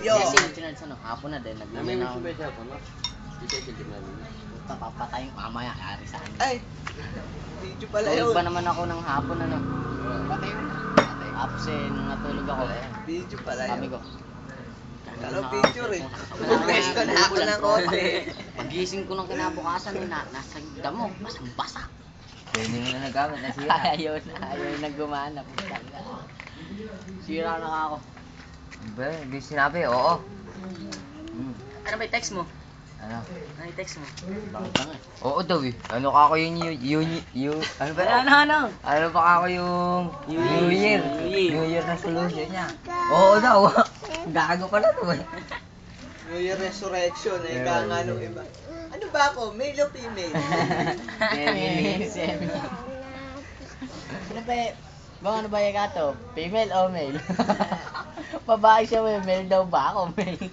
Yo. Sinunod sa hapon na din. Namin Naglilinis mo ako. siya pa, no? Dito siya di namin. Puta, papatay mamaya. Ari sa akin. Ay. Video pala yun. Tulog ba naman ako ng hapon ano? Patay mo. Tapos nung natulog ako. Video pala Sabi yun. ko. Kala picture eh. Pwesto na ako ng konti. Pagising ko ng kinabukasan nasa damo, basang-basa. Hindi mo na nagamit, nasira. Ayaw na gumana. Sira na ako. Ba, hindi sinabi, oo. Ano ba yung text mo? Ano? Ano yung text mo? Bakit ba nga? Oo daw eh. Ano ka ako yung ano ba? Ano? Ano ba ako yung New Year? New Year. New Year resolution niya. Oo daw. Gago pala to eh. New Year Resurrection eh. Kaya nga nung iba. Ano ba ako? Male o female? Semi. Ano ba bang ano ba yung gato? Female o male? Babae siya, male daw ba ako? Male.